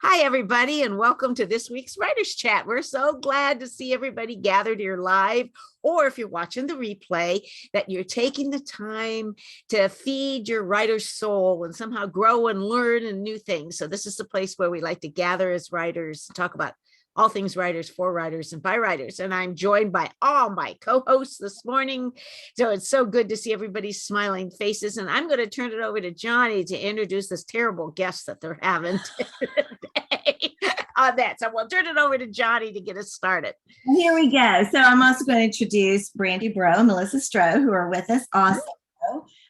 Hi, everybody, and welcome to this week's Writers Chat. We're so glad to see everybody gathered here live, or if you're watching the replay, that you're taking the time to feed your writer's soul and somehow grow and learn and new things. So this is the place where we like to gather as writers, talk about all things writers, for writers, and by writers. And I'm joined by all my co-hosts this morning. So it's so good to see everybody's smiling faces. And I'm going to turn it over to Jeanie to introduce this terrible guest that they're having today on that. So we'll turn it over to Jeanie to get us started. Here we go. So I'm also going to introduce Brandy Bro and Melissa Stroh, who are with us also,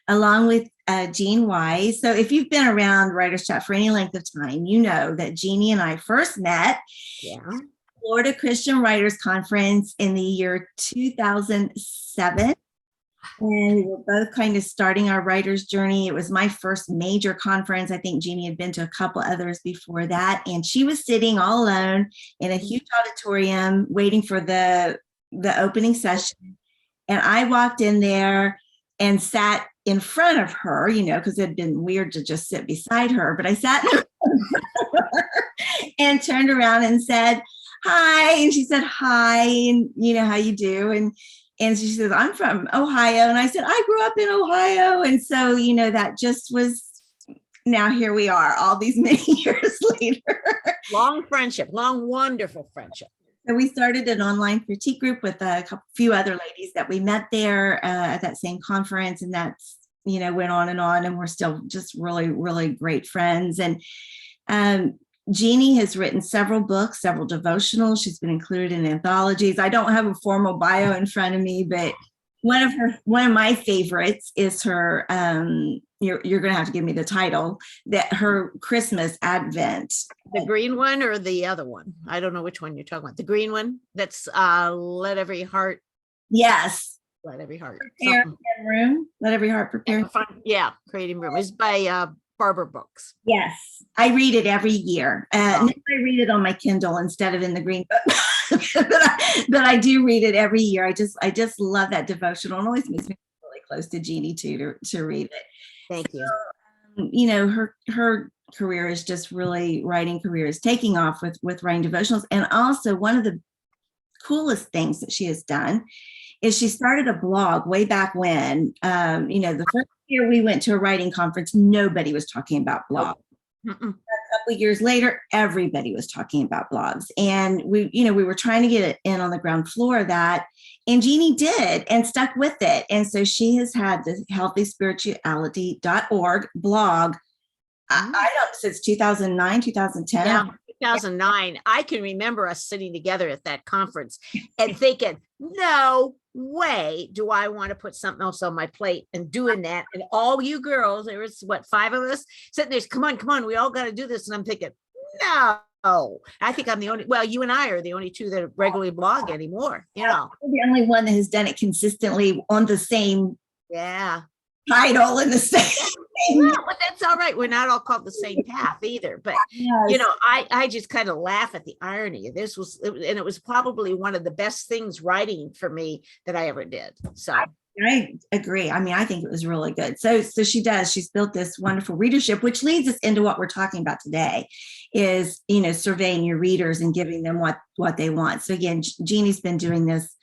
along with Jean Wise. So if you've been around Writers Chat for any length of time, you know that Jeanie and I first met at Florida Christian Writers Conference in the year 2007. And we were both kind of starting our writer's journey. It was my first major conference. I think Jeanie had been to a couple others before that. And she was sitting all alone in a huge auditorium waiting for the opening session. And I walked in there and sat in front of her, because it had been weird to just sit beside her. But I sat in front of her and turned around and said, hi. And she said, hi. And how you do. And she says, I'm from Ohio. And I said, I grew up in Ohio. And so, that just was, now here we are all these many years later. Long friendship, long, wonderful friendship. So we started an online critique group with a few other ladies that we met there at that same conference. And that's, went on. And we're still just really, really great friends. And Jeanie has written several books, several devotionals. She's been included in anthologies. I don't have a formal bio in front of me, but one of my favorites is her, you're going to have to give me the title, that her Christmas Advent. The green one or the other one? I don't know which one you're talking about. The green one? That's Let Every Heart. Yes. Let Every Heart. Prepare room. Let Every Heart prepare. Yeah, Creating Room. It's by Barbour Books. Yes, I read it every year. Now I read it on my Kindle instead of in the green book, but I do read it every year. I just love that devotional. It always makes me really close to Jeanie too to read it. Thank you. So, her career is just really, writing career is taking off with writing devotionals. And also one of the coolest things that she has done is she started a blog way back when, the first year we went to a writing conference, nobody was talking about blogs. A couple of years later, everybody was talking about blogs. And we were trying to get it in on the ground floor of that. And Jeanie did and stuck with it. And so she has had the healthyspirituality.org blog, since 2009, 2010. Yeah. 2009. I can remember us sitting together at that conference and thinking, no way do I want to put something else on my plate, and doing that. And all you girls, there was 5 of us sitting there, come on, we all got to do this. And I'm thinking, no, I think I'm the only, you and I are the only two that regularly blog anymore. I'm the only one that has done it consistently on the same title and the same. Yeah, but that's all right. We're not all called the same path either. But, I just kind of laugh at the irony. This was, and it was probably one of the best things writing for me that I ever did. So I agree. I mean, I think it was really good. So she's built this wonderful readership, which leads us into what we're talking about today is, surveying your readers and giving them what they want. So again, Jeanie's been doing this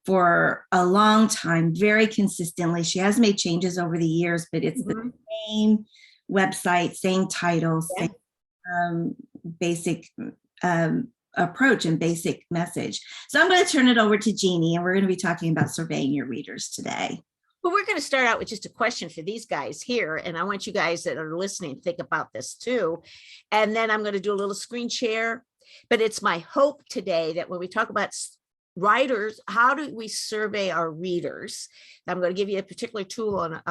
for a long time, very consistently. She has made changes over the years, but it's the same website, same title, same basic approach and basic message. So I'm going to turn it over to Jeanie, and we're going to be talking about surveying your readers today. Well, we're going to start out with just a question for these guys here. And I want you guys that are listening to think about this too. And then I'm going to do a little screen share. But it's my hope today that when we talk about writers, how do we survey our readers? I'm going to give you a particular tool on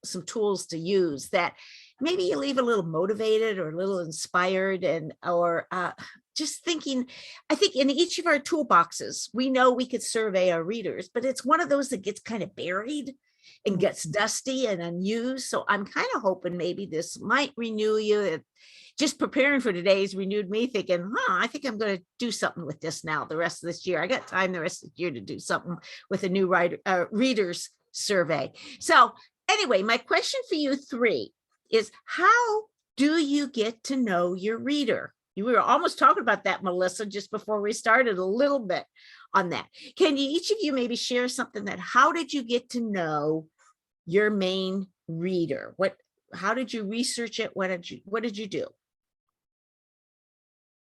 some tools to use that maybe you leave a little motivated or a little inspired, or just thinking. I think in each of our toolboxes, we know we could survey our readers, but it's one of those that gets kind of buried and gets dusty and unused. So I'm kind of hoping maybe this might renew you. Just preparing for today's renewed me thinking, I think I'm going to do something with this now the rest of this year. I got time the rest of the year to do something with a new readers survey. So anyway, my question for you 3 is, how do you get to know your reader? We were almost talking about that, Melissa, just before we started a little bit on that. Can you, each of you maybe share something that, how did you get to know your main reader? How did you research it? What did you do?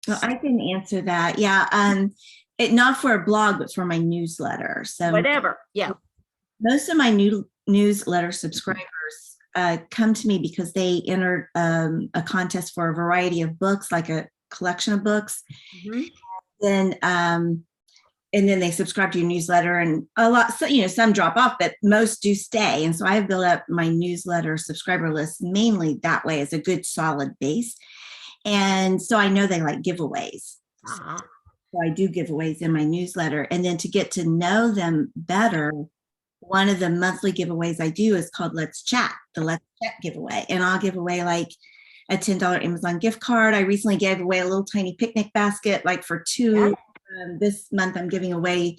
Well, I can answer that. Yeah. Not for a blog, but for my newsletter. So Whatever. Yeah. most of my newsletter subscribers come to me because they entered a contest for a variety of books, like a collection of books. Mhm. Then and then they subscribe to your newsletter, and a lot, so, some drop off, but most do stay. And so I have built up my newsletter subscriber list mainly that way, as a good solid base. And so I know they like giveaways. Uh-huh. So I do giveaways in my newsletter. And then to get to know them better, one of the monthly giveaways I do is called Let's Chat, the Let's Chat giveaway. And I'll give away like a $10 Amazon gift card. I recently gave away a little tiny picnic basket, like for two. Yeah. This month I'm giving away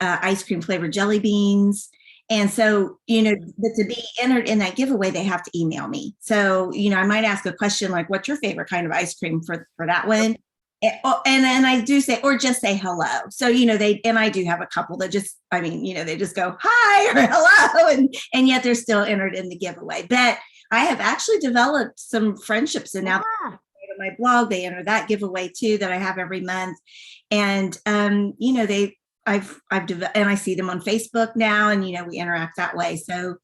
ice cream flavored jelly beans. And so, but to be entered in that giveaway, they have to email me. So, I might ask a question like, what's your favorite kind of ice cream for that one? And I do say, or just say hello. So, and I do have a couple that just, they just go hi or hello, and yet they're still entered in the giveaway. But I have actually developed some friendships, and now my blog, they enter that giveaway too, that I have every month. And, I've and I see them on Facebook now, and, we interact that way. So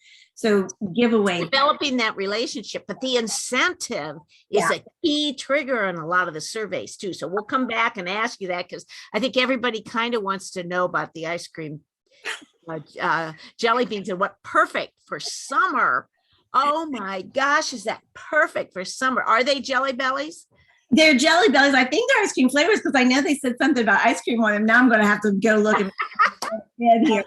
giveaway. Developing that relationship, but the incentive is a key trigger in a lot of the surveys too. So we'll come back and ask you that, because I think everybody kind of wants to know about the ice cream jelly beans, and what perfect for summer. Oh my gosh, is that perfect for summer? Are they Jelly Bellies? They're Jelly Bellies. I think they're ice cream flavors, because I know they said something about ice cream on them. Now I'm going to have to go look at here.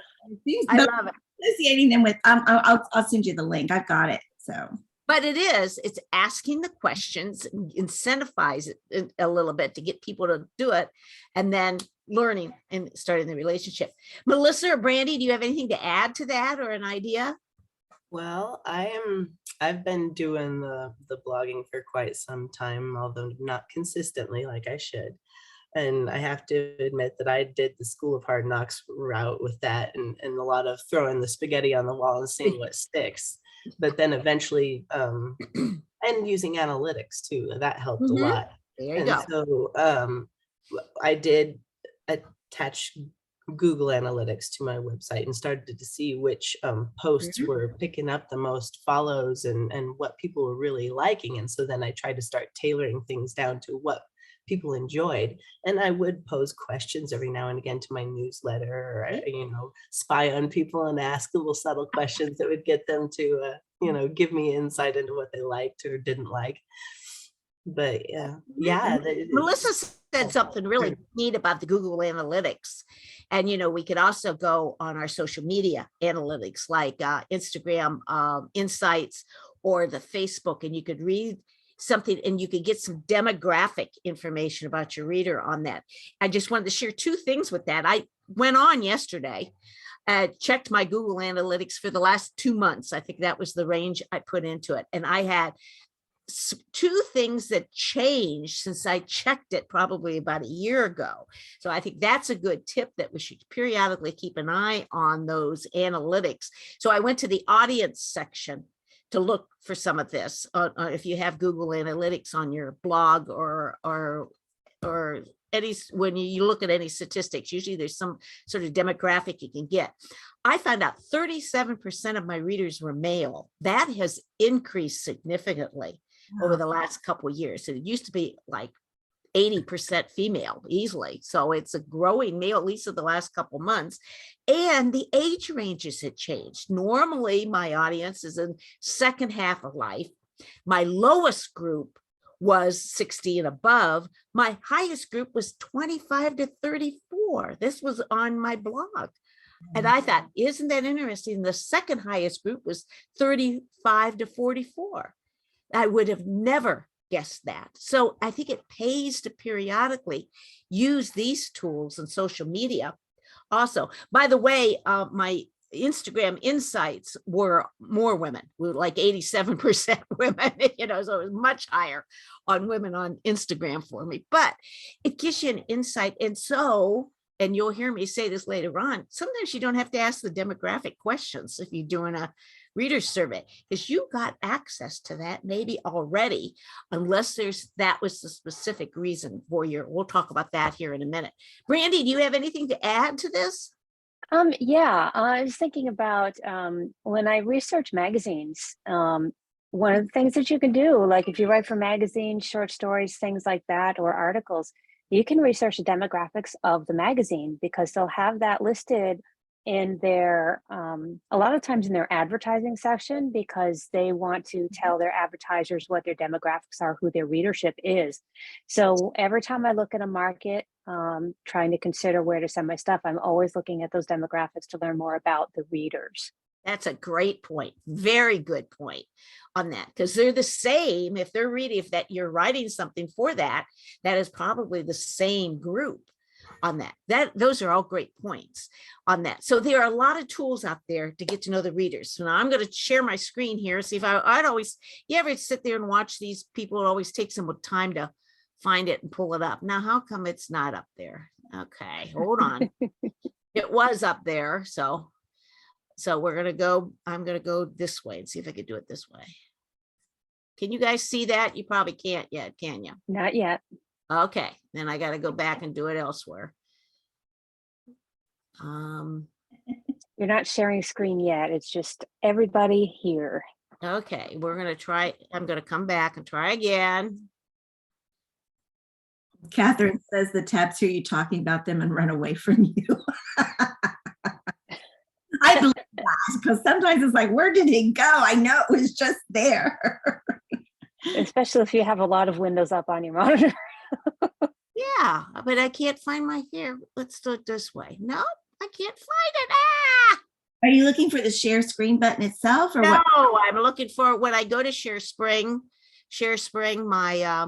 I love it. Associating them with, I'll send you the link. I've got it. So, but it's asking the questions, incentivize it a little bit to get people to do it, and then learning and starting the relationship. Melissa or Brandy, do you have anything to add to that, or an idea? Well, I've been doing the blogging for quite some time, although not consistently like I should. And I have to admit that I did the School of Hard Knocks route with that, and a lot of throwing the spaghetti on the wall and seeing what sticks. But then eventually, and using analytics too, that helped a lot. There you go. So I did attach Google Analytics to my website and started to see which posts were picking up the most follows and what people were really liking. And so then I tried to start tailoring things down to what people enjoyed. And I would pose questions every now and again to my newsletter, or, spy on people and ask little subtle questions that would get them to, give me insight into what they liked or didn't like. But Melissa said something really neat about the Google Analytics. And, we could also go on our social media analytics, like Instagram Insights or the Facebook, and you could read something and you could get some demographic information about your reader on that. I just wanted to share two things with that. I went on yesterday, checked my Google Analytics for the last 2 months. I think that was the range I put into it. And I had two things that changed since I checked it probably about a year ago. So I think that's a good tip, that we should periodically keep an eye on those analytics. So I went to the audience section to look for some of this. If you have Google Analytics on your blog or any, when you look at any statistics, usually there's some sort of demographic you can get. I found out 37% of my readers were male. That has increased significantly over the last couple of years. So it used to be like 80% female easily. So it's a growing male, at least in the last couple of months. And the age ranges had changed. Normally my audience is in second half of life. My lowest group was 60 and above. My highest group was 25 to 34. This was on my blog. And I thought, isn't that interesting? The second highest group was 35 to 44. I would have never guessed that. So I think it pays to periodically use these tools and social media. Also, by the way, my Instagram insights were more women. We were like 87% women, you know, so it was much higher on women on Instagram for me, but it gives you an insight. And so, and you'll hear me say this later on, sometimes you don't have to ask the demographic questions if you're doing a reader survey, because you got access to that maybe already, unless that was the specific reason for we'll talk about that here in a minute. Brandy, do you have anything to add to this? Yeah, I was thinking about when I research magazines, one of the things that you can do, like if you write for magazines, short stories, things like that, or articles, you can research the demographics of the magazine, because they'll have that listed in their, a lot of times in their advertising section, because they want to tell their advertisers what their demographics are, who their readership is. So every time I look at a market, trying to consider where to send my stuff, I'm always looking at those demographics to learn more about the readers. That's a great point. Very good point on that, because they're the same. If they're reading, if that you're writing something for that, that is probably the same group on that. Those are all great points on that. So there are a lot of tools out there to get to know the readers. So now I'm going to share my screen here. See if I'd always, you ever sit there and watch these people? It always takes them time to find it and pull it up. Now, how come it's not up there? Okay, hold on. It was up there. So we're going to go, I'm going to go this way and see if I can do it this way. Can you guys see that? You probably can't yet, can you? Not yet. Okay, then I got to go back and do it elsewhere. You're not sharing screen yet. It's just everybody here. Okay, we're going to try. I'm going to come back and try again. Catherine says the tabs hear you talking about them and run away from you. I believe that, because sometimes it's like, where did it go? I know it was just there. Especially if you have a lot of windows up on your monitor. Yeah, but I can't find my here. Let's do it this way. No, I can't find it. Ah! Are you looking for the share screen button itself, or what? No, I'm looking for, when I go to share spring, my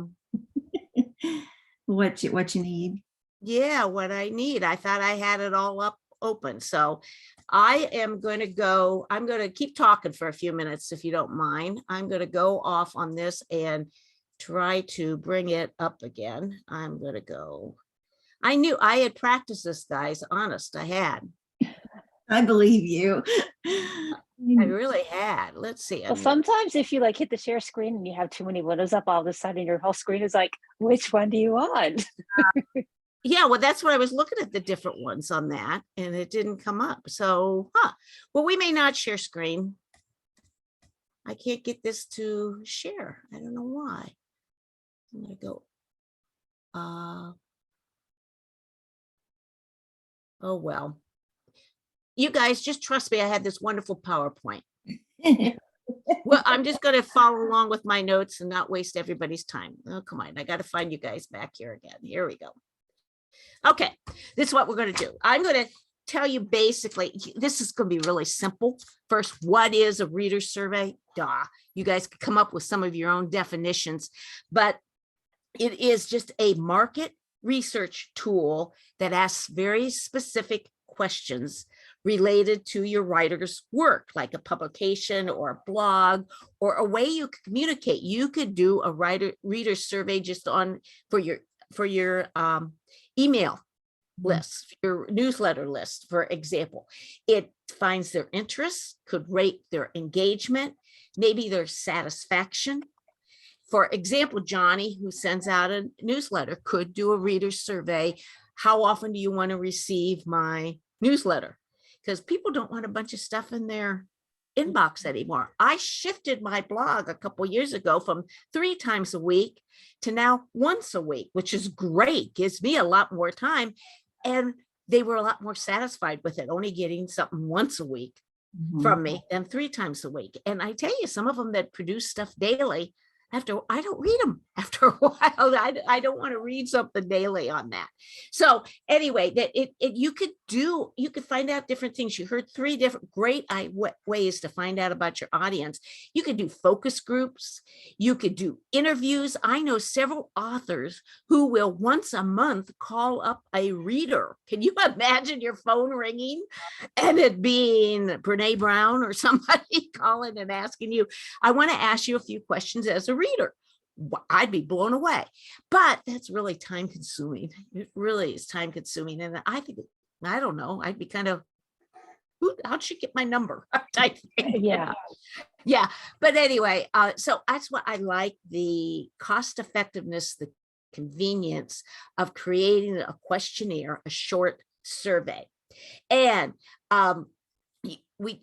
what you need. yeah, what I need. I thought I had it all up open. So I am going to go, I'm going to keep talking for a few minutes, if you don't mind. I'm going to go off on this and try to bring it up again. I'm going to go. I knew I had practiced this, guys. Honest, I had. I believe you. I really had. Let's see. Well, sometimes if you like hit the share screen and you have too many windows up, all of a sudden your whole screen is like, which one do you want? Yeah, well, that's what I was looking at, the different ones on that, and it didn't come up. So, well, we may not share screen. I can't get this to share. I don't know why. I'm gonna go. Oh, well. You guys just trust me. I had this wonderful PowerPoint. Well, I'm just going to follow along with my notes and not waste everybody's time. Oh, come on. I got to find you guys back here again. Here we go. Okay, this is what we're going to do. I'm going to tell you basically, this is going to be really simple. First, what is a reader survey? Duh. You guys can come up with some of your own definitions, but it is just a market research tool that asks very specific questions related to your writer's work, like a publication or a blog or a way you could communicate. You could do a reader survey just for your email list, your newsletter list, for example. It finds their interests, could rate their engagement, maybe their satisfaction. For example, Johnny, who sends out a newsletter, could do a reader survey. How often do you want to receive my newsletter? Because people don't want a bunch of stuff in their inbox anymore. I shifted my blog a couple years ago from 3 times a week to now once a week, which is great, gives me a lot more time. And they were a lot more satisfied with it, only getting something once a week from me than 3 times a week. And I tell you, some of them that produce stuff daily, I don't read them after a while. I don't want to read something daily on that. So anyway, that you could find out different things. You heard three different great ways to find out about your audience. You could do focus groups. You could do interviews. I know several authors who will once a month call up a reader. Can you imagine your phone ringing and it being Brene Brown or somebody calling and asking you, I want to ask you a few questions as a reader? I'd be blown away, but that's really time consuming. It really is time consuming. And I think, I don't know, I'd be kind of, how'd she get my number? Type thing. Yeah. Yeah. But anyway, so that's what I like, the cost effectiveness, the convenience of creating a questionnaire, a short survey. And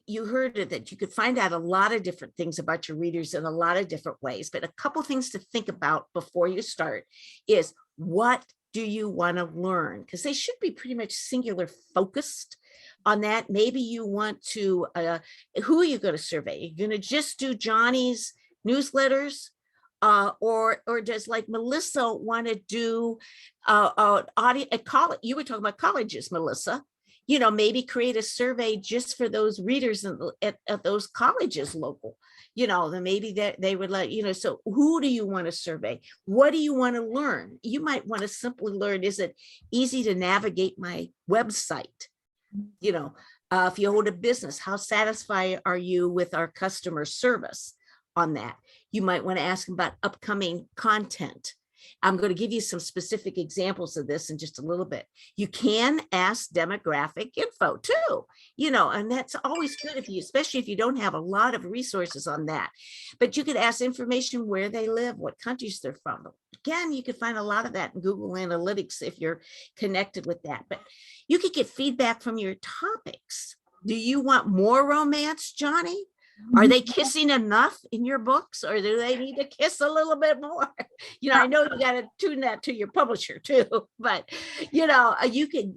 you heard it, that you could find out a lot of different things about your readers in a lot of different ways, but a couple things to think about before you start is, what do you want to learn? Because they should be pretty much singular focused on that. Maybe you want to, who are you going to survey? You're going to just do Johnny's newsletters? Or does, like Melissa, want to do audio at college? You were talking about colleges, Melissa. Maybe create a survey just for those readers at those colleges local, then maybe they would let, so who do you want to survey? What do you want to learn? You might want to simply learn, is it easy to navigate my website? If you hold a business, how satisfied are you with our customer service on that? You might want to ask them about upcoming content. I'm going to give you some specific examples of this in just a little bit. You can ask demographic info too, and that's always good especially if you don't have a lot of resources on that. But you could ask information, where they live, what countries they're from. Again, you could find a lot of that in Google Analytics if you're connected with that. But you could get feedback from your topics. Do you want more romance, Johnny? Are they kissing enough in your books, or do they need to kiss a little bit more? I know you got to tune that to your publisher too, but you can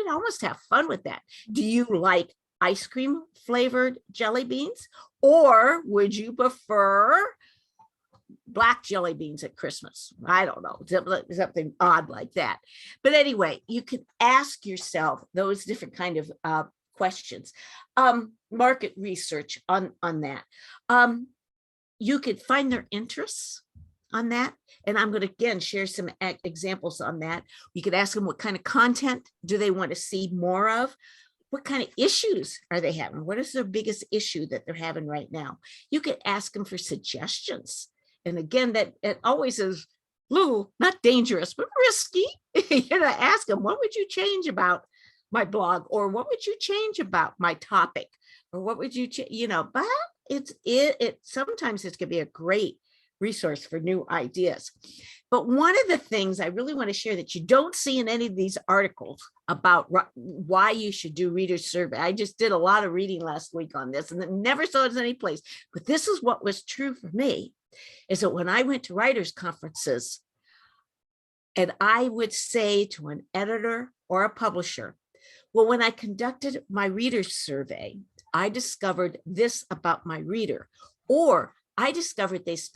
almost have fun with that. Do you like ice cream flavored jelly beans, or would you prefer black jelly beans at Christmas? I don't know, something odd like that. But anyway, you can ask yourself those different kind of questions. Market research on that. You could find their interests on that. And I'm going to, again, share some examples on that. You could ask them, what kind of content do they want to see more of? What kind of issues are they having? What is their biggest issue that they're having right now? You could ask them for suggestions. And again, that it always is little, not dangerous, but risky. Ask them, what would you change about my blog, or what would you change about my topic, or what would you but it sometimes it's going to be a great resource for new ideas. But one of the things I really want to share that you don't see in any of these articles about why you should do reader survey. I just did a lot of reading last week on this and never saw it in any place, but this is what was true for me, is that when I went to writers' conferences, and I would say to an editor or a publisher, well, when I conducted my reader survey, I discovered this about my reader, or I discovered this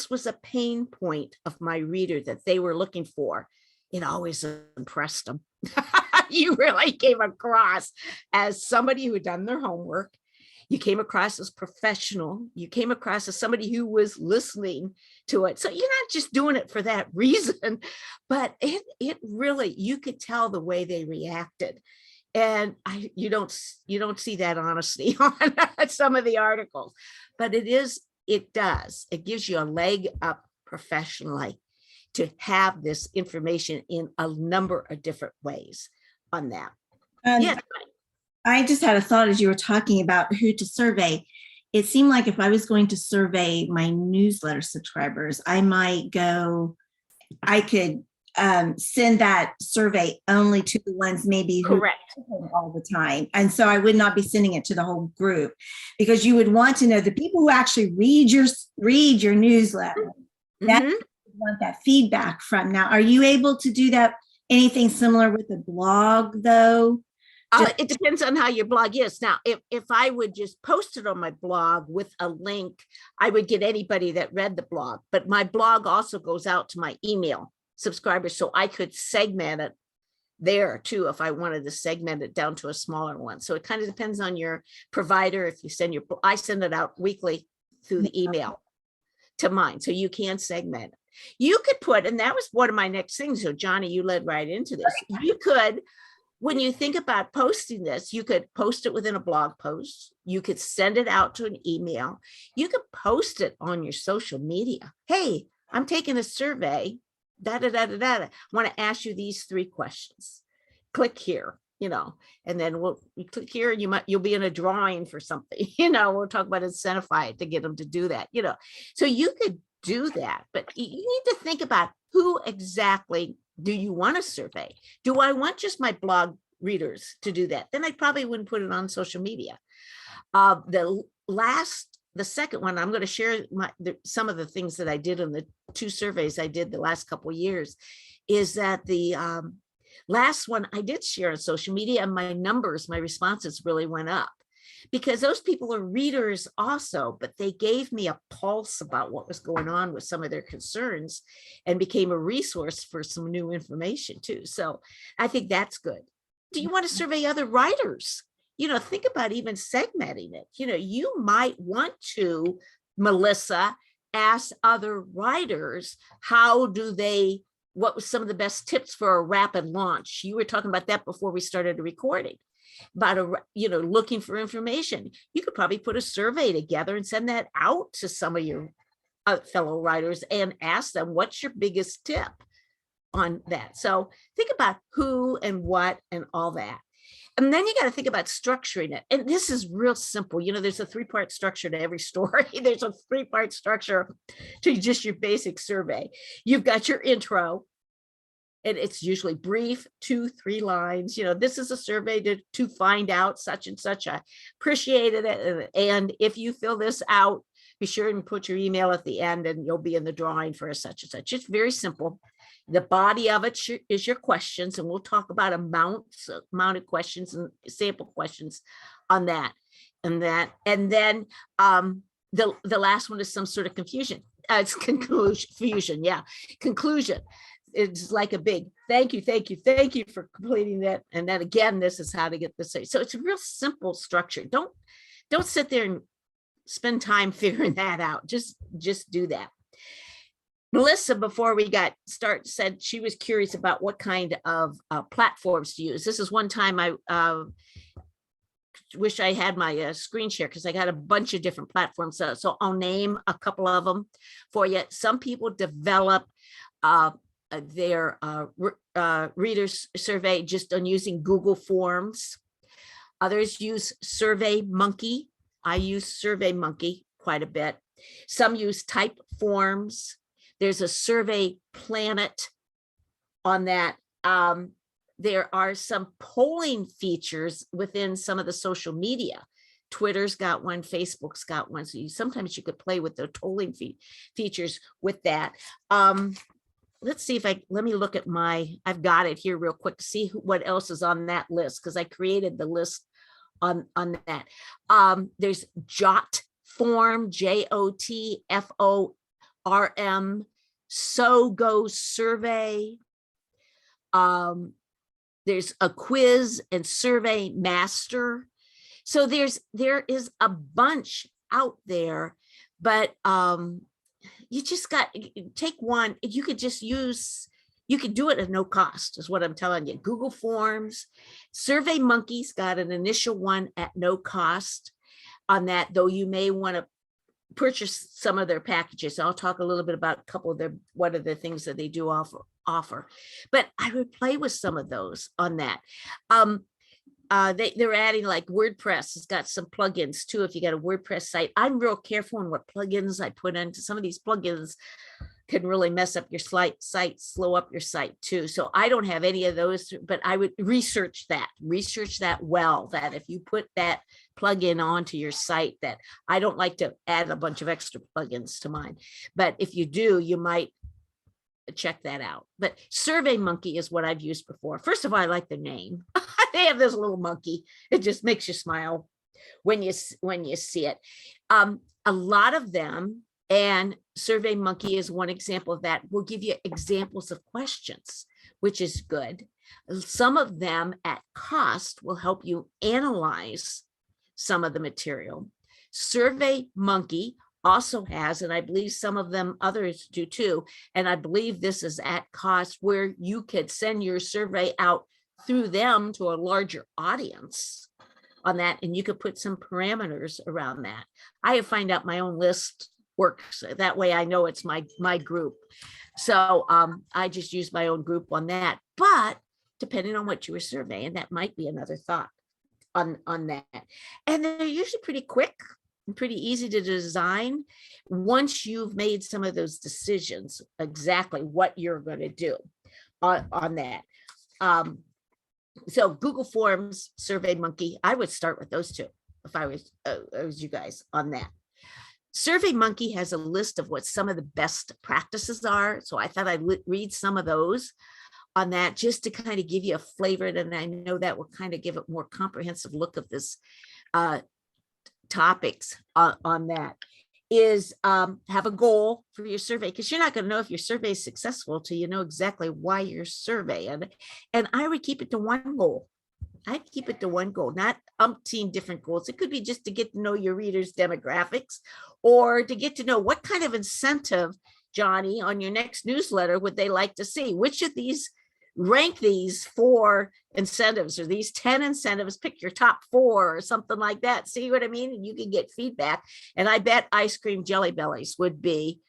was a pain point of my reader that they were looking for. It always impressed them. You really came across as somebody who had done their homework. You came across as professional. You came across as somebody who was listening to it. So you're not just doing it for that reason, but it really, you could tell the way they reacted. And you don't see that honesty on some of the articles, but it does. It gives you a leg up professionally to have this information in a number of different ways on that. Yes. I just had a thought as you were talking about who to survey. It seemed like if I was going to survey my newsletter subscribers, I could send that survey only to the ones maybe who Correct. All the time. And so I would not be sending it to the whole group, because you would want to know the people who actually read your newsletter. That's what you want that feedback from. Now, are you able to do that? Anything similar with the blog though? It depends on how your blog is. Now, if I would just post it on my blog with a link, I would get anybody that read the blog. But my blog also goes out to my email subscribers, so I could segment it there too if I wanted to segment it down to a smaller one. So it kind of depends on your provider. If you send I send it out weekly through the email to mine, so you can segment it. You could put, and that was one of my next things. So Johnny, you led right into this. You could, when you think about posting this, you could post it within a blog post. You could send it out to an email. You could post it on your social media. Hey, I'm taking a survey. I want to ask you these 3 questions. Click here, and then you click here and you'll be in a drawing for something, we'll talk about Incentify to get them to do that, so you could do that, but you need to think about who exactly do you want to survey? Do I want just my blog readers to do that? Then I probably wouldn't put it on social media. The second one, I'm going to share some of the things that I did in the 2 surveys I did the last couple of years, is that the last one I did share on social media, and my responses really went up, because those people are readers also, but they gave me a pulse about what was going on with some of their concerns and became a resource for some new information too. So I think that's good. Do you want to survey other writers? Think about even segmenting it. You might want to, Melissa, ask other writers, what was some of the best tips for a rapid launch? You were talking about that before we started recording, about looking for information. You could probably put a survey together and send that out to some of your fellow writers and ask them, what's your biggest tip on that? So think about who and what and all that. And then you got to think about structuring it. And this is real simple. There's a 3-part structure to every story. There's a 3-part structure to just your basic survey. You've got your intro, and it's usually brief, 2-3 lines. This is a survey to find out such and such. I appreciated it. And if you fill this out, be sure and put your email at the end, and you'll be in the drawing for a such and such. It's very simple. The body of it is your questions, and we'll talk about amounts of questions and sample questions on that. And then the last one is some sort of confusion. It's conclusion. Yeah, conclusion. It's like a big thank you for completing that. And then again, this is how to get this. So it's a real simple structure. Don't sit there and spend time figuring that out. Just do that. Melissa, before we got started, said she was curious about what kind of platforms to use. This is one time I wish I had my screen share, because I got a bunch of different platforms. So I'll name a couple of them for you. Some people develop their readers survey just on using Google Forms. Others use SurveyMonkey. I use SurveyMonkey quite a bit. Some use Typeforms. There's a Survey Planet on that. There are some polling features within some of the social media. Twitter's got one, Facebook's got one. So sometimes you could play with the polling features with that. Let's see let me look at I've got it here real quick to see what else is on that list, because I created the list on that. There's Jotform, JOTFORM, So Go Survey. There's a Quiz and Survey Master. So there is a bunch out there, but you just take one. You could just you could do it at no cost, is what I'm telling you. Google Forms, SurveyMonkey's got an initial one at no cost on that, though you may want to purchase some of their packages. I'll talk a little bit about a couple of what are the things that they do offer. But I would play with some of those on that. They're adding, like, WordPress has got some plugins too. If you got a WordPress site, I'm real careful on what plugins I put into. Some of these plugins can really mess up your site, slow up your site too. So I don't have any of those, but I would research that well, that if you put that plugin onto your site, that I don't like to add a bunch of extra plugins to mine. But if you do, you might check that out. But SurveyMonkey is what I've used before. First of all, I like the name. They have this little monkey. It just makes you smile when you see it. A lot of them, and Survey Monkey is one example of that, will give you examples of questions, which is good. Some of them at cost will help you analyze some of the material. Survey Monkey also has, and I believe some of them others do too, and I believe this is at cost, where you could send your survey out through them to a larger audience on that, and you could put some parameters around that. I have find out my own list works. That way I know it's my group. So I just use my own group on that. But depending on what you were surveying, that might be another thought on that. And they're usually pretty quick and pretty easy to design once you've made some of those decisions, exactly what you're going to do on that. So Google Forms, Survey Monkey, I would start with those two if I was you guys on that. Survey Monkey has a list of what some of the best practices are. So I thought I'd read some of those on that just to kind of give you a flavor. And I know that will kind of give it more comprehensive look of this topics on that. Is have a goal for your survey, because you're not going to know if your survey is successful till you know exactly why you're surveying. And I would keep it to one goal. I'd keep it to one goal, not umpteen different goals. It could be just to get to know your readers' demographics, or to get to know what kind of incentive, Johnny, on your next newsletter would they like to see. Which of these, rank these 4 incentives, or these 10 incentives, pick your top 4 or something like that. See what I mean? And you can get feedback. And I bet ice cream jelly bellies would be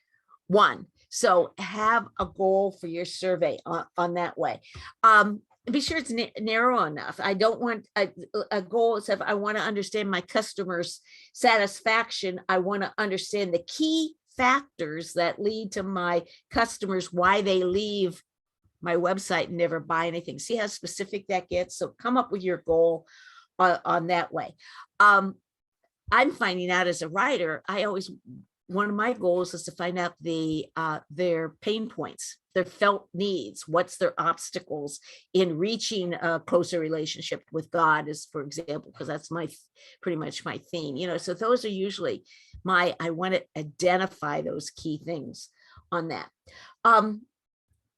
one. So have a goal for your survey on that way. Be sure it's narrow enough. I don't want a goal. Is if I want to understand my customers' satisfaction, I want to understand the key factors that lead to my customers, why they leave my website and never buy anything. See how specific that gets? So come up with your goal on that way. I'm finding out as a writer, one of my goals is to find out their pain points, their felt needs, what's their obstacles in reaching a closer relationship with God, is, for example, because that's pretty much my theme, so those are usually I want to identify those key things on that.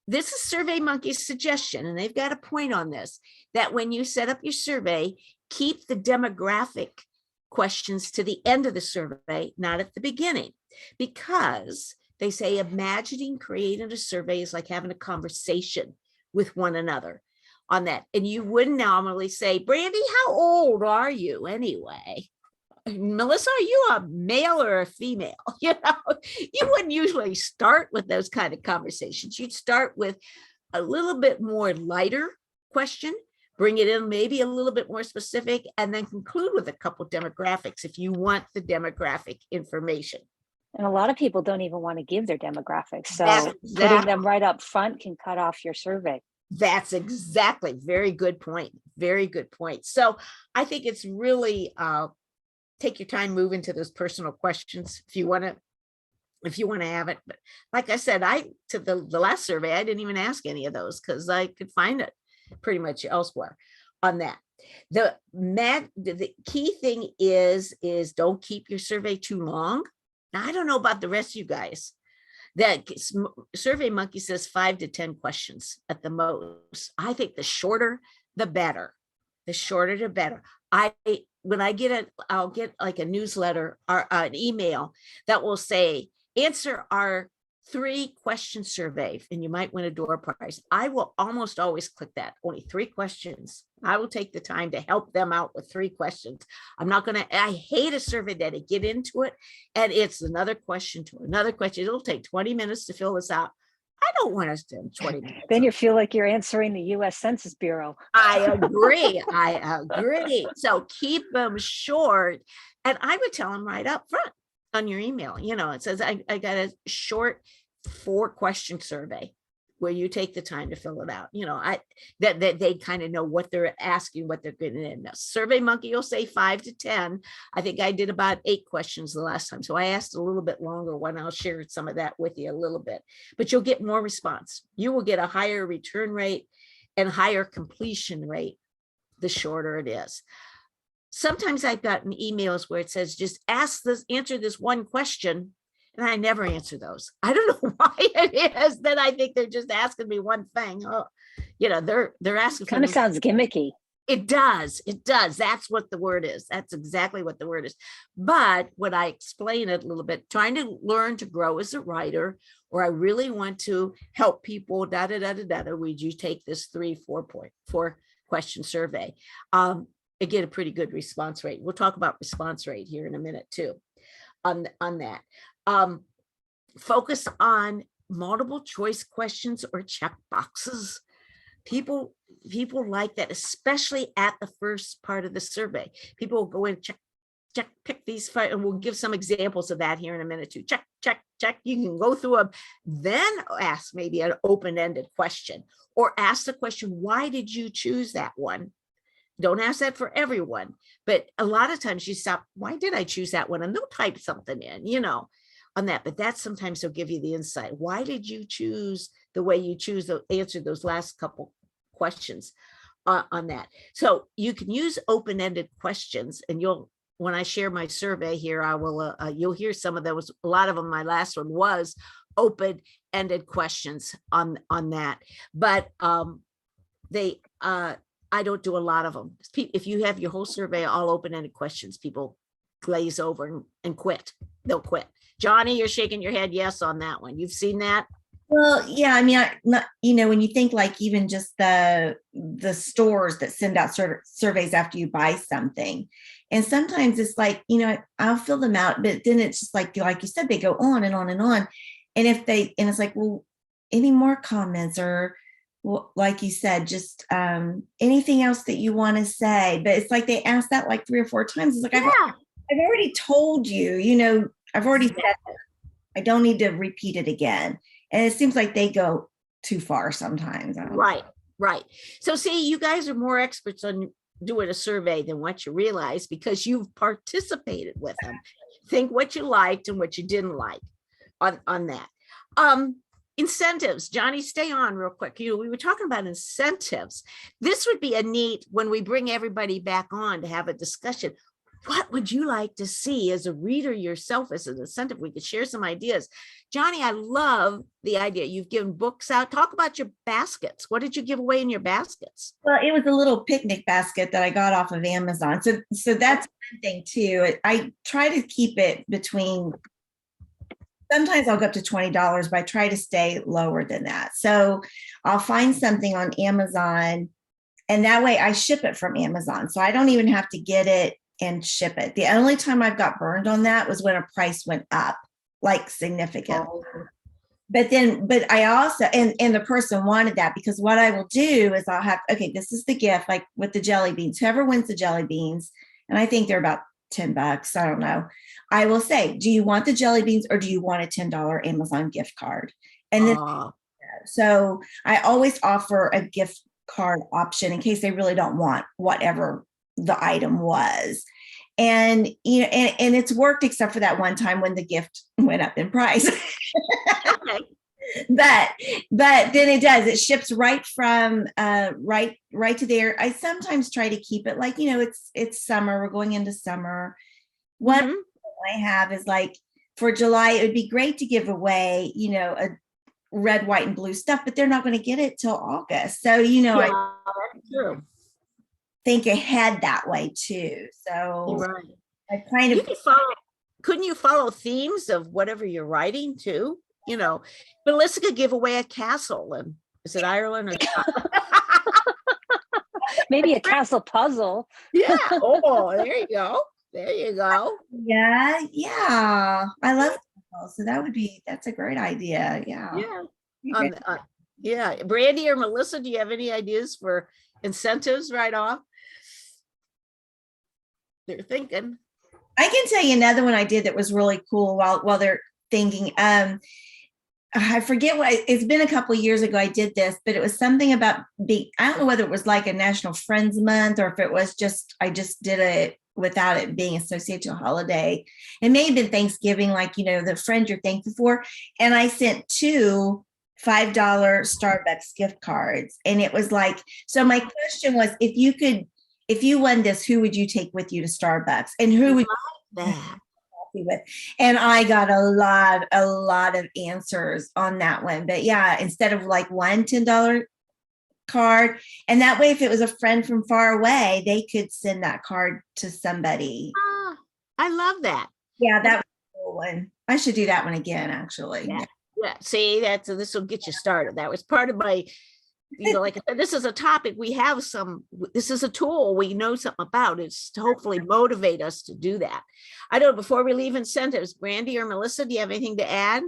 This is Survey Monkey's suggestion, and they've got a point on this, that when you set up your survey, keep the demographic questions to the end of the survey, not at the beginning, because they say imagining creating a survey is like having a conversation with one another on that. And you wouldn't normally say, Brandy, how old are you anyway? Melissa, are you a male or a female? You wouldn't usually start with those kind of conversations. You'd start with a little bit more lighter question, bring it in maybe a little bit more specific, and then conclude with a couple demographics if you want the demographic information. And a lot of people don't even want to give their demographics. So putting them right up front can cut off your survey. That's exactly. Very good point. Very good point. So I think it's really take your time moving to those personal questions if you want to have it. But like I said, to the last survey, I didn't even ask any of those because I could find it pretty much elsewhere on that. The key thing is don't keep your survey too long. Now, I don't know about the rest of you guys. That Survey Monkey says 5 to 10 questions at the most. I think the shorter, the better. The shorter, the better. When I I'll get like a newsletter or an email that will say, answer our 3-question survey, and you might win a door prize. I will almost always click that. Only 3 questions. I will take the time to help them out with 3 questions. I hate a survey that I get into it and it's another question to another question. It'll take 20 minutes to fill this out. I don't want to spend 20 minutes. Then you feel like you're answering the U.S. Census Bureau. I agree. So keep them short. And I would tell them right up front on your email, it says, I got a short 4-question survey where you take the time to fill it out. That they kind of know what they're asking, what they're getting in. Now, Survey Monkey will say 5 to 10. I think I did about 8 questions the last time. So I asked a little bit longer one. I'll share some of that with you a little bit, but you'll get more response. You will get a higher return rate and higher completion rate the shorter it is. Sometimes I've gotten emails where it says, just answer this one question. And I never answer those. I don't know why it is that I think they're just asking me one thing. Oh, they're asking. Kind of sounds gimmicky. It does. It does. That's what the word is. That's exactly what the word is. But when I explain it a little bit, trying to learn to grow as a writer, or I really want to help people, would you take this 4 question survey? I get a pretty good response rate. We'll talk about response rate here in a minute too on that. Focus on multiple choice questions or check boxes. People like that, especially at the first part of the survey. People will go in, check, pick these five, and we'll give some examples of that here in a minute too. Check. You can go through them, then ask maybe an open-ended question, or ask the question, why did you choose that one? Don't ask that for everyone, but a lot of times you stop, why did I choose that one? And they'll type something in, on that, but that sometimes will give you the insight. Why did you choose the way you choose to answer those last couple questions on that? So you can use open-ended questions, and when I share my survey here, I will, you'll hear some of those. A lot of them, my last one was open-ended questions on that, but I don't do a lot of them. If you have your whole survey all open-ended questions, people glaze over and quit. They'll quit. Johnny, you're shaking your head yes on that one. You've seen that? Well, yeah, I mean, when you think like even just the stores that send out surveys after you buy something, and sometimes it's like, I'll fill them out, but then it's just like you said, they go on and on and on. And it's like, well, any more comments, or well, like you said, just anything else that you want to say? But it's like they ask that like 3 or 4 times. It's like, Yeah. I've already told you, I've already said it. I don't need to repeat it again. And it seems like they go too far sometimes. Right. So see, you guys are more experts on doing a survey than what you realize, because you've participated with them. Think what you liked and what you didn't like on that. Incentives. Johnny, stay on real quick. We were talking about incentives. This would be a neat, when we bring everybody back on to have a discussion. What would you like to see as a reader yourself as an incentive? We could share some ideas. Johnny, I love the idea. You've given books out. Talk about your baskets. What did you give away in your baskets? Well, it was a little picnic basket that I got off of Amazon. So that's one thing too. I try to keep it between, sometimes I'll go up to $20, but I try to stay lower than that. So I'll find something on Amazon, and that way I ship it from Amazon. So I don't even have to get it and ship it. The only time I've got burned on that was when a price went up, like significant. But I also, and the person wanted that, because what I will do is I'll have, okay, this is the gift, like with the jelly beans, whoever wins the jelly beans, and I think they're about $10, I don't know. I will say, do you want the jelly beans, or do you want a $10 Amazon gift card? And then, so I always offer a gift card option in case they really don't want whatever the item was. And and it's worked, except for that one time when the gift went up in price. Okay. but then it does, it ships right from right to there. I sometimes try to keep it like, it's summer, we're going into summer. One I have is like, for July, it would be great to give away, a red, white, and blue stuff, but they're not going to get it till August. So, That's true. think ahead that way too. So Right. I kind You of could couldn't you follow themes of whatever you're writing too? Melissa could give away a castle, and is it Ireland or Maybe a castle puzzle. yeah. Oh, there you go. yeah. I love that. So that's a great idea. Yeah. Yeah. Brandy or Melissa, do you have any ideas for incentives right off? They're thinking. I can tell you another one I did that was really cool while they're thinking. I forget it's been a couple of years ago I did this, but it was something about I don't know whether it was like a National Friends Month, or if it was I just did it without it being associated to a holiday. It may have been Thanksgiving, like, the friend you're thankful for. And I sent 2 $5 Starbucks gift cards. And it was like, so my question was, if you could if you won this, who would you take with you to Starbucks, and who would That. you with? And I got a lot of answers on that one. But yeah, instead of like one $10 card, and that way, if it was a friend from far away, they could send that card to somebody. Ah, I love that. Yeah, that was a cool one. I should do that one again, actually. Yeah. Yeah, see, this will get you started. That was part of my, like I said, this is a topic we have this is a tool we know something about. It's to hopefully motivate us to do that. I don't know, before we leave incentives, Brandy or Melissa, do you have anything to add?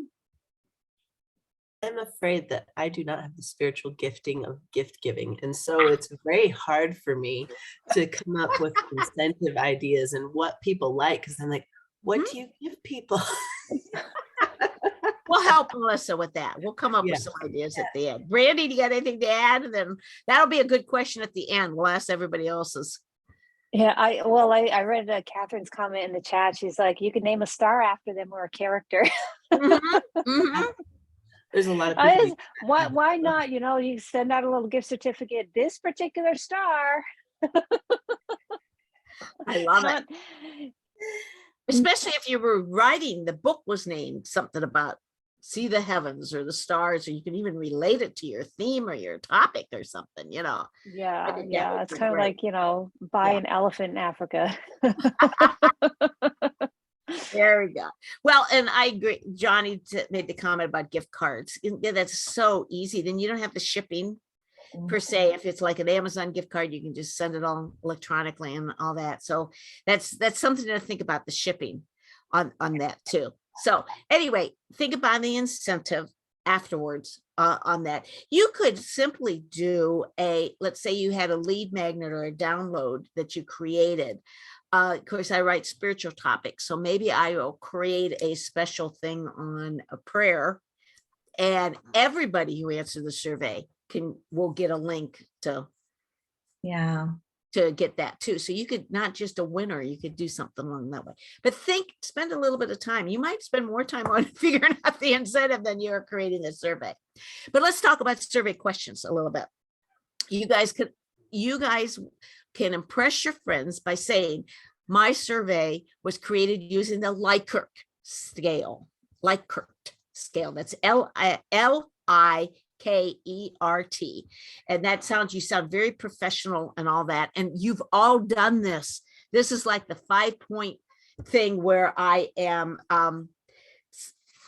I'm afraid that I do not have the spiritual gifting of gift giving. And so it's very hard for me to come up with incentive ideas and what people like. Because I'm like, what do you give people? We'll help Melissa with that. We'll come up with some ideas at the end. Brandy, do you got anything to add? And then that'll be a good question at the end. We'll ask everybody else's. Yeah, I read Catherine's comment in the chat. She's like, you could name a star after them or a character. There's a lot of people. Why not? You send out a little gift certificate, this particular star. I love it. Especially if you were writing, the book was named something about see the heavens or the stars, or you can even relate it to your theme or your topic or something, Yeah, it's be kind of great. like, buy an elephant in Africa. There we go. Well, and I agree. Johnny made the comment about gift cards. That's so easy. Then you don't have the shipping per se. If it's like an Amazon gift card, you can just send it all electronically and all that. So that's something to think about, the shipping on that too. So anyway, think about the incentive afterwards on that. You could simply do let's say you had a lead magnet or a download that you created. Of course, I write spiritual topics, so maybe I will create a special thing on a prayer, and everybody who answered the survey will get a link to get that too. So you could, not just a winner, you could do something along that way. But spend a little bit of time. You might spend more time on figuring out the incentive than you're creating the survey. But let's talk about survey questions a little bit. You guys can impress your friends by saying, my survey was created using the Likert scale. Likert scale. That's Likert. And you sound very professional and all that. And you've all done this. This is like the 5-point thing where I am,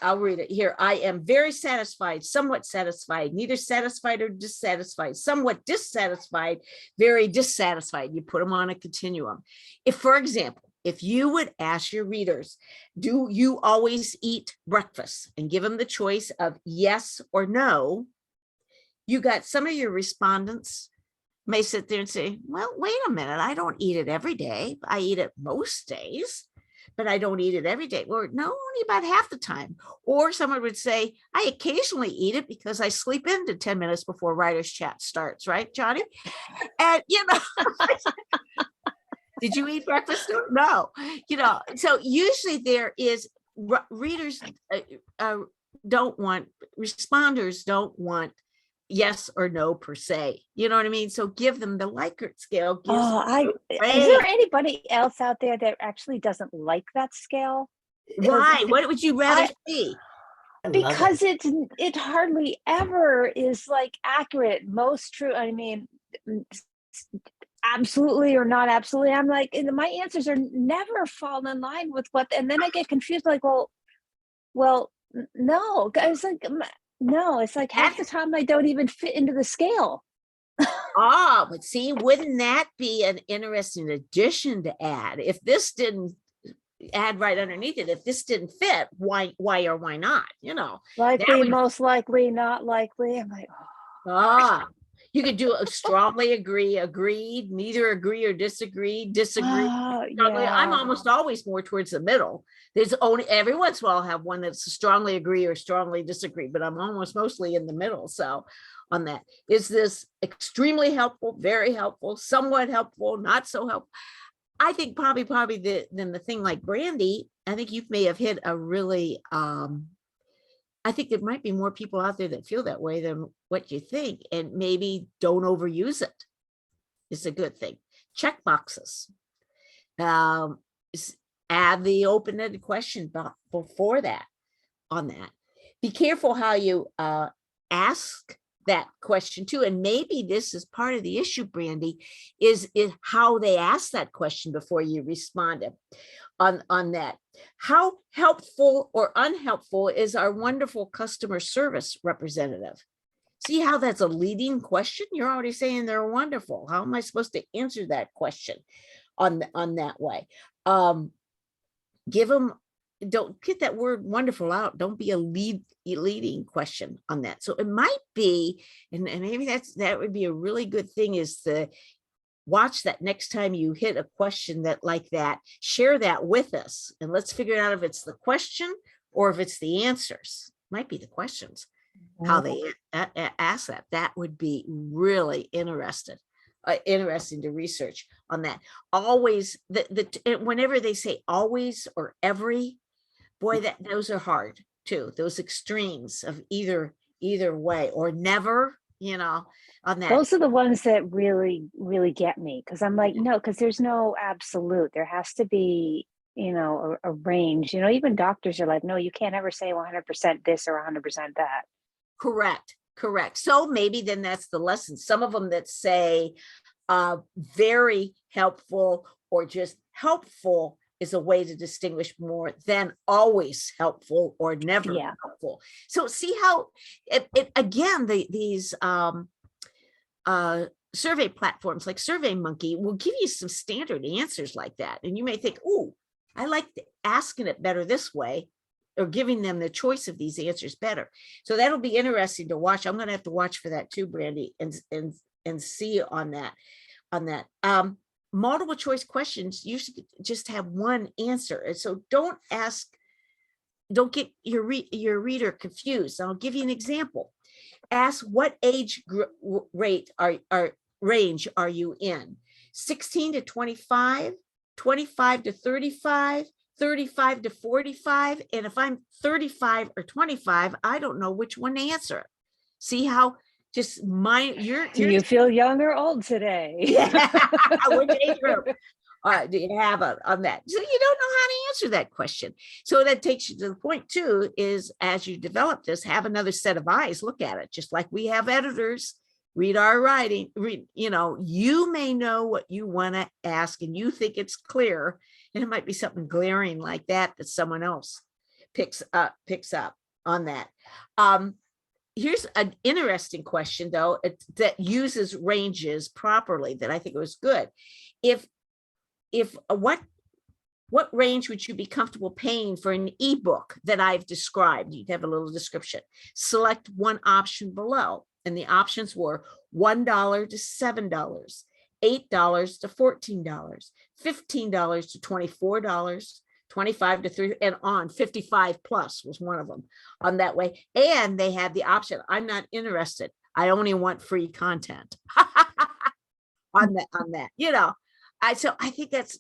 I'll read it here. I am very satisfied, somewhat satisfied, neither satisfied or dissatisfied, somewhat dissatisfied, very dissatisfied. You put them on a continuum. If, for example, if you would ask your readers, do you always eat breakfast, and give them the choice of yes or no, you got some of your respondents may sit there and say, well, wait a minute, I don't eat it every day. I eat it most days, but I don't eat it every day. Or no, only about half the time. Or someone would say, I occasionally eat it because I sleep in to 10 minutes before Writer's Chat starts, right, Johnny? And, did you eat breakfast? No, so usually there is, readers responders don't want yes or no per se. You know what I mean? So give them the Likert scale. Is there anybody else out there that actually doesn't like that scale? Why? What would you rather see? Because it hardly ever is like accurate, most true. I mean, absolutely or not absolutely. I'm like, my answers are never fall in line with and then I get confused, like, well, no, it's like half the time I don't even fit into the scale. But see, wouldn't that be an interesting addition to add? If this didn't add right underneath it, if this didn't fit, why or why not? Likely, most likely, not likely. I'm like, you could do a strongly agree, agreed, neither agree or disagree, disagree. I'm almost always more towards the middle. There's only every once in a while I'll have one that's strongly agree or strongly disagree, but I'm almost mostly in the middle. So on that, is this extremely helpful, very helpful, somewhat helpful, not so helpful? I think probably the thing like Brandy, I think you may have hit a really, I think there might be more people out there that feel that way than what you think, and maybe don't overuse it. It's a good thing. check boxes. Add the open-ended question before that on that. Be careful how you ask that question too. And maybe this is part of the issue, Brandy, is how they ask that question before you responded on that. How helpful or unhelpful is our wonderful customer service representative? See how that's a leading question? You're already saying they're wonderful. How am I supposed to answer that question on that way? Give them, don't get that word wonderful out. Don't be a leading question on that. So it might be, and maybe that would be a really good thing, is to watch that next time you hit a question that like that, share that with us, and let's figure out if it's the question or if it's the answers. Might be the questions, how they ask that. That would be really interesting to research on that. Always, whenever they say always or every, boy, those are hard too. Those extremes of either way, or never, on that. Those are the ones that really, really get me, because I'm like, no, because there's no absolute. There has to be, a range. Even doctors are like, no, you can't ever say 100% this or 100% that. Correct. So maybe then that's the lesson. Some of them that say very helpful or just helpful is a way to distinguish more than always helpful or never helpful. So see how again, these survey platforms like SurveyMonkey will give you some standard answers like that. And you may think, oh, I like asking it better this way, or giving them the choice of these answers better. So that'll be interesting to watch. I'm going to have to watch for that too, Brandy, and see on that. Multiple choice questions usually just have one answer. And so don't get your reader confused. I'll give you an example. Ask what age range are you in? 16 to 25, 25 to 35, 35 to 45. And if I'm 35 or 25, I don't know which one to answer. See how just do you feel young or old today? Yeah. Which age group do you have on that? So you don't know how to answer that question. So that takes you to the point too, is as you develop this, have another set of eyes, look at it, just like we have editors read our writing, you may know what you want to ask and you think it's clear, and it might be something glaring like that someone else picks up on that. Here's an interesting question though, that uses ranges properly, that I think was good. If what range would you be comfortable paying for an ebook that I've described? You'd have a little description. Select one option below. And the options were $1 to $7, $8 to $14, $15 to $24, 25 to 3, and on 55 plus was one of them on that way. And they had the option, I'm not interested, I only want free content on that. So I think that's,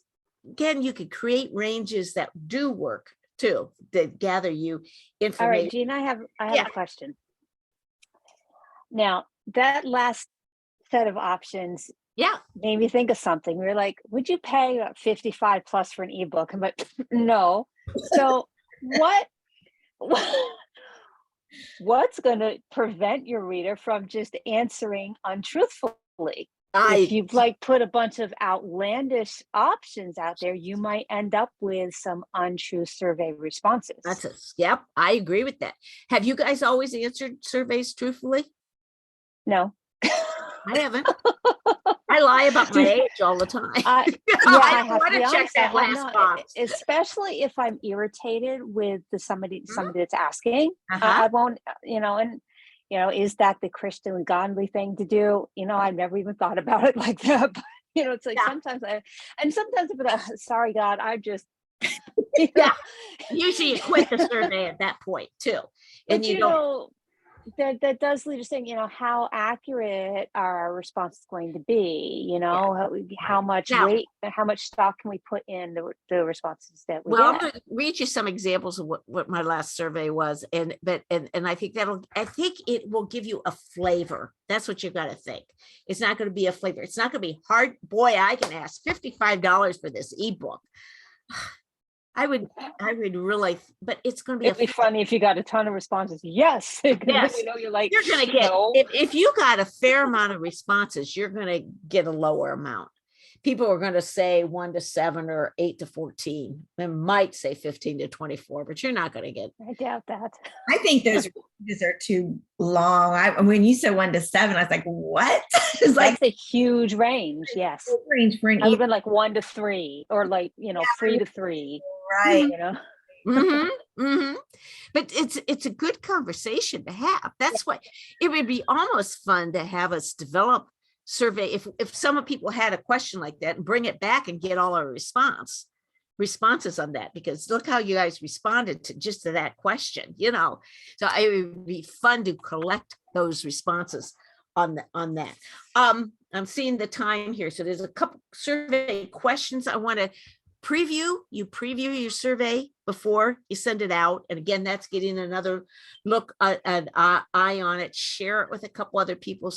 again, you could create ranges that do work too, that gather you information. All right, Jean, I have a question. Now, that last set of options made me think of something. We were like, would you pay 55 plus for an ebook? I'm like, no. So what's going to prevent your reader from just answering untruthfully? If you've put a bunch of outlandish options out there, you might end up with some untrue survey responses. Yep, I agree with that. Have you guys always answered surveys truthfully? No. I haven't. I lie about my age all the time. I want to check that last box. Especially if I'm irritated with somebody that's asking. I won't, is that the Christian godly thing to do? I've never even thought about it like that. But, it's like sometimes sorry, God, I just, Usually you quit the survey at that point too. And you don't. that does lead us saying, how accurate are our responses going to be? How much Now, weight, how much stock can we put in the responses that we well, I'm get? going to read you some examples of what my last survey was, and I think it will give you a flavor. That's what you got to think. It's not going to be a flavor. It's not going to be hard. Boy, I can ask $55 for this ebook. I would really, but it's going to be It'd be funny if you got a ton of responses. Yes. Yes. You're like, you're going to get, no. if you got a fair amount of responses, you're going to get a lower amount. People are going to say 1 to 7 or 8 to 14. They might say 15 to 24, but you're not going to get. I doubt that. I think those ranges are too long. When you said 1 to 7, I was like, what? It's like That's a huge range. Yes. range for an I would have been like 1 to 3 or 3 to 3. right. But it's a good conversation to have. That's why it would be almost fun to have us develop survey if some people had a question like that and bring it back and get all our responses on that, because look how you guys responded to that question, so it would be fun to collect those responses on that. I'm seeing the time here, so there's a couple survey questions I want to preview your survey before you send it out. And again, that's getting another look, an eye on it. Share it with a couple other people.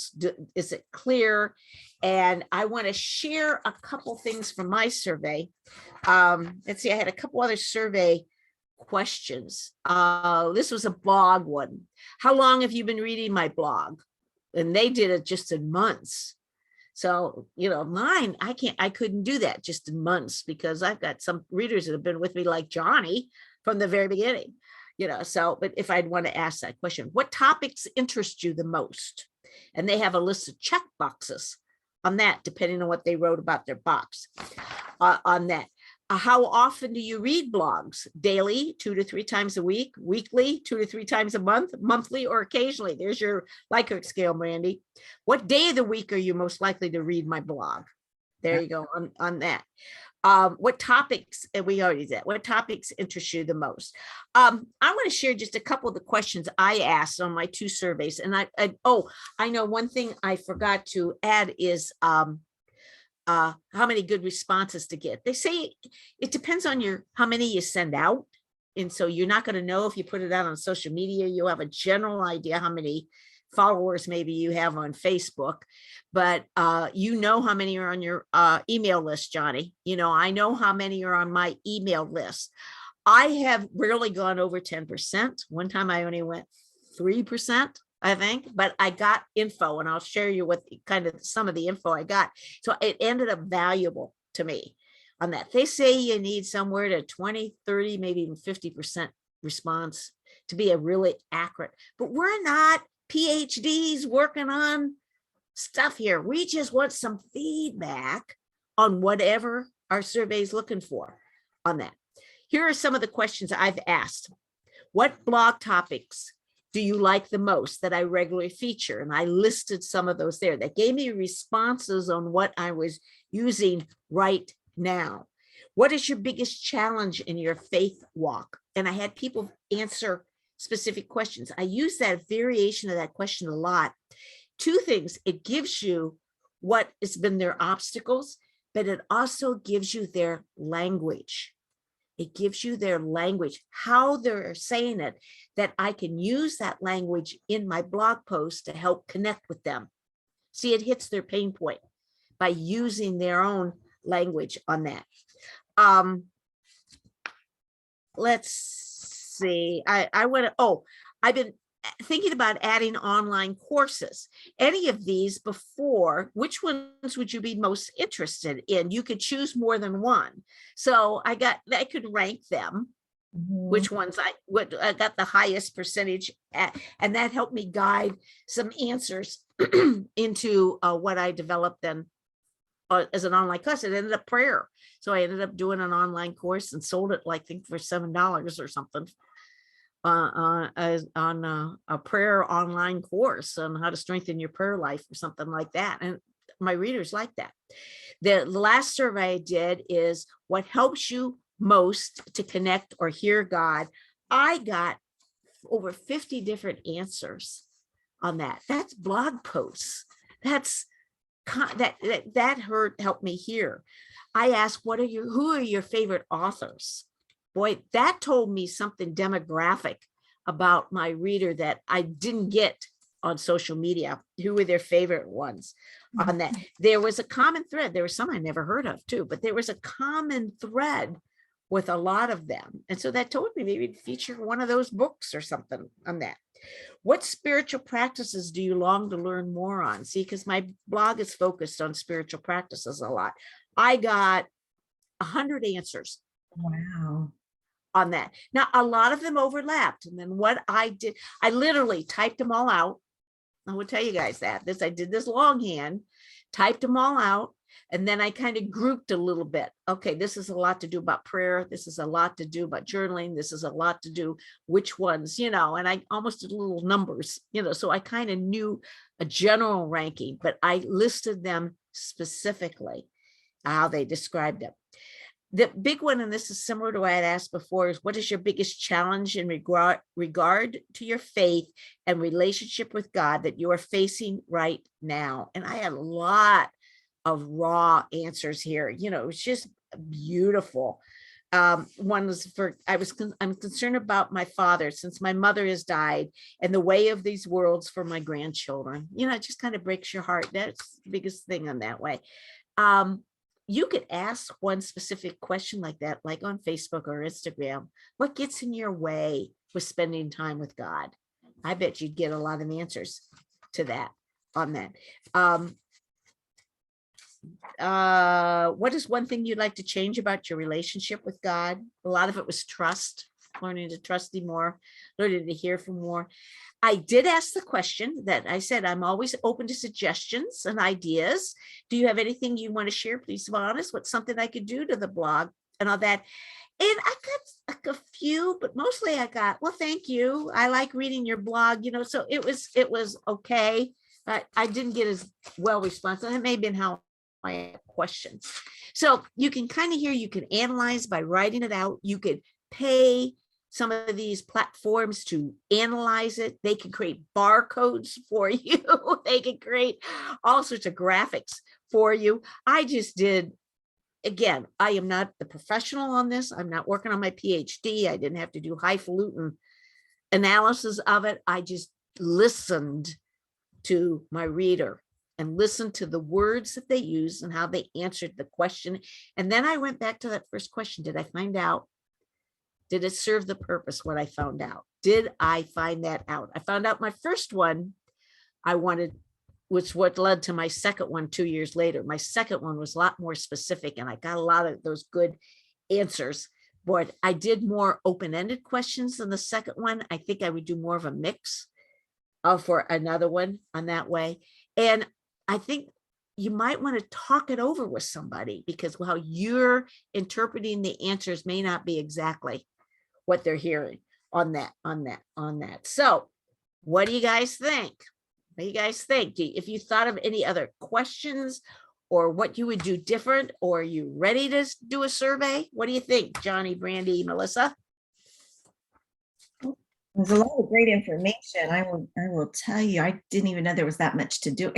Is it clear? And I want to share a couple things from my survey. Let's see, I had a couple other survey questions. This was a blog one. How long have you been reading my blog? And they did it just in months. So, mine, I couldn't do that just in months, because I've got some readers that have been with me like Jeanie from the very beginning, but if I'd want to ask that question, what topics interest you the most? And they have a list of check boxes on that, depending on what they wrote about their box on that. How often do you read blogs? Daily, 2 to 3 times a week, weekly, 2 to 3 times a month, monthly, or occasionally? There's your Likert scale, Brandy. What day of the week are you most likely to read my blog? There you go on that. What topics, and we already did, what topics interest you the most? I want to share just a couple of the questions I asked on my 2 surveys. And I know one thing I forgot to add is, how many good responses to get. They say it depends on how many you send out. And so you're not going to know if you put it out on social media. You'll have a general idea how many followers maybe you have on Facebook, but how many are on your email list, Johnny. I know how many are on my email list. I have rarely gone over 10%. One time I only went 3%. I think, but I got info, and I'll share you with kind of some of the info I got. So it ended up valuable to me on that. They say you need somewhere to 20, 30, maybe even 50% response to be a really accurate, but we're not PhDs working on stuff here. We just want some feedback on whatever our survey is looking for on that. Here are some of the questions I've asked. What blog topics do you like the most that I regularly feature? And I listed some of those there. That gave me responses on what I was using right now. What is your biggest challenge in your faith walk? And I had people answer specific questions. I use that variation of that question a lot. 2 things, it gives you what has been their obstacles, but it also gives you their language. It gives you their language, how they're saying it, that I can use that language in my blog post to help connect with them. See, it hits their pain point by using their own language on that. Let's see. I've been thinking about adding online courses. Any of these before, which ones would you be most interested in? You could choose more than one. So I could rank them, which ones I got the highest percentage at, and that helped me guide some answers into what I developed then as an online class. It ended up prayer. So I ended up doing an online course and sold it, I think, for $7 or something. On a prayer online course on how to strengthen your prayer life or something like that. And my readers like that. The last survey I did is what helps you most to connect or hear God. I got over 50 different answers on that. That's blog posts. That's that helped me here. I asked, who are your favorite authors? Boy, that told me something demographic about my reader that I didn't get on social media. Who were their favorite ones on that? There was a common thread. There were some I never heard of too, but there was a common thread with a lot of them. And so that told me maybe to feature one of those books or something on that. What spiritual practices do you long to learn more on? See, because my blog is focused on spiritual practices a lot. I got 100 answers. Wow. On that. Now, a lot of them overlapped. And then what I did, I literally typed them all out. I will tell you guys that I did this longhand, typed them all out. And then I kind of grouped a little bit. Okay, this is a lot to do about prayer. This is a lot to do about journaling. This is a lot to do which ones, and I almost did little numbers, so I kind of knew a general ranking, but I listed them specifically, how they described them. The big one, and this is similar to what I had asked before, is what is your biggest challenge in regard to your faith and relationship with God that you are facing right now? And I had a lot of raw answers here. It was just beautiful. One was I'm concerned about my father since my mother has died and the way of these worlds for my grandchildren. It just kind of breaks your heart. That's the biggest thing on that way. You could ask one specific question like that, like on Facebook or Instagram. What gets in your way with spending time with God? I bet you'd get a lot of answers to that on that. What is one thing you'd like to change about your relationship with God? A lot of it was trust, learning to trust Him more, learning to hear from more. I did ask the question that I said, I'm always open to suggestions and ideas. Do you have anything you want to share? Please be honest. What's something I could do to the blog and all that? And I got like a few, but mostly I got, well, thank you. I like reading your blog, so it was okay. But I didn't get as well responsive. It may have been how I had questions. So you can kind of hear, you can analyze by writing it out. You could pay some of these platforms to analyze it. They can create barcodes for you. They can create all sorts of graphics for you. I just did, again, I am not the professional on this. I'm not working on my PhD. I didn't have to do highfalutin analysis of it. I just listened to my reader and listened to the words that they used and how they answered the question. And then I went back to that first question. Did I find out? Did it serve the purpose, what I found out? Did I find that out? I found out my first one I wanted, which what led to my second one 2 years later. My second one was a lot more specific and I got a lot of those good answers. But I did more open-ended questions than the second one. I think I would do more of a mix for another one on that way. And I think you might want to talk it over with somebody because how you're interpreting the answers may not be exactly what they're hearing on that. So what do you guys think? What do you guys think? If you thought of any other questions or what you would do different, or are you ready to do a survey? What do you think, Johnny, Brandy, Melissa? There's a lot of great information. I will tell you, I didn't even know there was that much to do.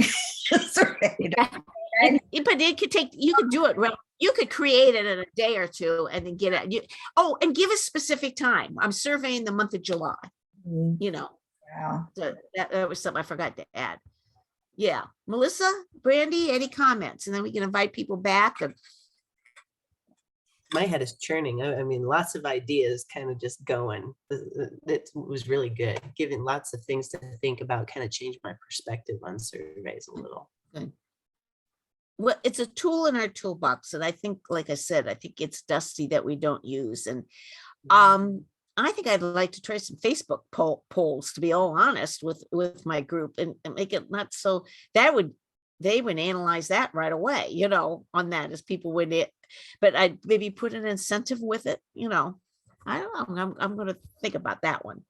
But it could take, you could do it. Well, you could create it in a day or two and then get it. And give a specific time. I'm surveying the month of July. Wow. So that was something I forgot to add. Yeah. Melissa, Brandy, any comments? And then we can invite people back. My head is churning. I mean, lots of ideas kind of just going. It was really good. Giving lots of things to think about, kind of changed my perspective on surveys a little. Good. Well, it's a tool in our toolbox. And I think, like I said, I think it's dusty that we don't use. And I think I'd like to try some Facebook polls, to be all honest, with my group and make it not so they would analyze that right away, on that as people would it. But I'd maybe put an incentive with it, I don't know. I'm going to think about that one.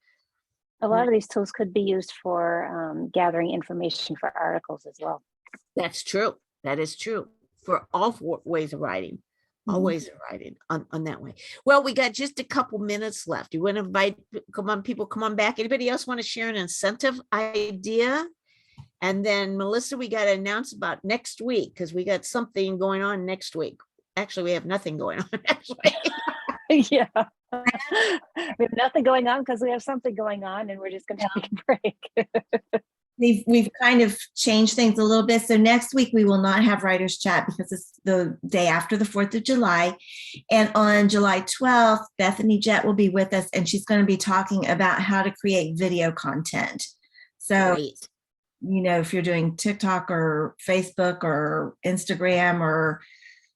A lot of these tools could be used for gathering information for articles as well. That's true. That is true for all ways of writing always writing on that way. Well, we got just a couple minutes left. You want to invite, come on, people, come on back. Anybody else want to share an incentive idea? And then Melissa, we got to announce about next week because we got something going on next week. Actually, we have nothing going on next week. Yeah. We have nothing going on because we have something going on and we're just going to take a break. We've kind of changed things a little bit. So next week we will not have writers chat because it's the day after the 4th of July. And on July 12th, Bethany Jett will be with us and she's going to be talking about how to create video content. So, Great. you know, if you're doing TikTok or Facebook or Instagram or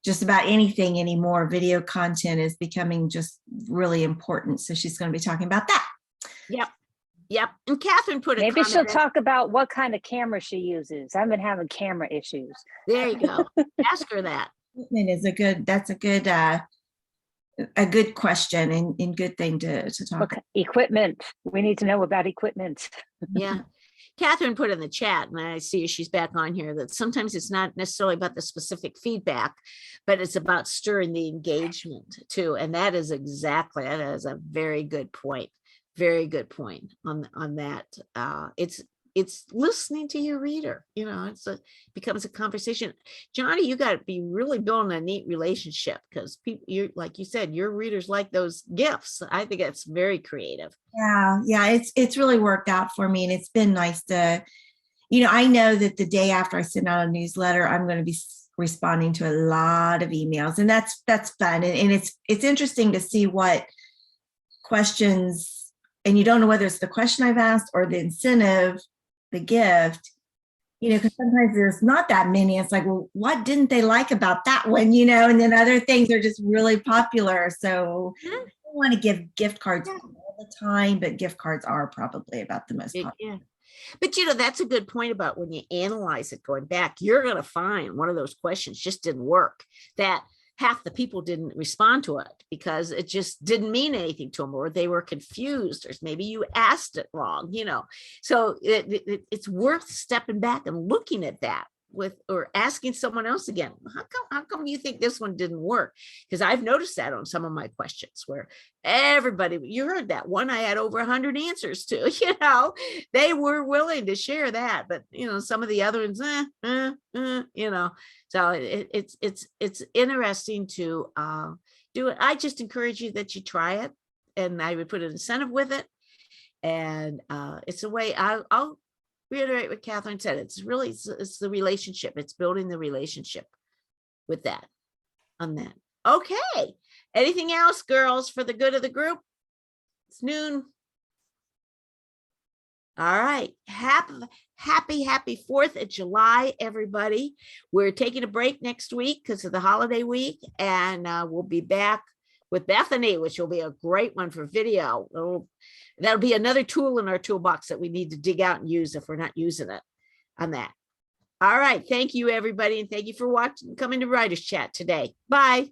just about anything anymore, video content is becoming just really important. So she's going to be talking about that. Yep. Yep. And Catherine put a Maybe comment she'll in. talk about what kind of camera she uses. I've been having camera issues. There you go. Ask her that. That's a good question and good thing to talk Okay. Equipment. We need to know about equipment. Yeah. Catherine put in the chat, and I see she's back on here, that sometimes it's not necessarily about the specific feedback, but it's about stirring the engagement too. And that is a very good point. Very good point on that. It's listening to your reader, you know, becomes a conversation. Johnny, you got to be really building a neat relationship because people, like you said, your readers like those gifts. I think it's very creative. Yeah, it's really worked out for me, and it's been nice to, you know, I know that the day after I send out a newsletter, I'm going to be responding to a lot of emails, and that's fun, and it's interesting to see what questions, and you don't know whether it's the question I've asked or the incentive, the gift, you know, because sometimes there's not that many. It's like, well, what didn't they like about that one, you know? And then other things are just really popular. So I don't want to give gift cards all the time, but gift cards are probably about the most popular. Yeah. But you know, that's a good point about when you analyze it going back, you're going to find one of those questions just didn't work, that half the people didn't respond to it because it just didn't mean anything to them, or they were confused, or come you asked it wrong, you know. So it's worth stepping back and looking at that or asking someone else again, how come you think this one didn't work? Because I've noticed that on some of my questions where everybody, you heard that one, I had over 100 answers to, you know, they were willing to share that, but you know, some of the other ones, you know, so it's interesting to do it. I just encourage you that you try it, and I would put an incentive with it, and it's a way. I'll reiterate what Catherine said. It's the relationship. It's building the relationship with that on that. Okay. Anything else, girls, for the good of the group? It's noon. All right. Happy 4th of July, everybody. We're taking a break next week because of the holiday week, and we'll be back with Bethany, which will be a great one for video. That'll be another tool in our toolbox that we need to dig out and use if we're not using it on that. All right. Thank you, everybody. And thank you for watching, coming to Writers Chat today. Bye.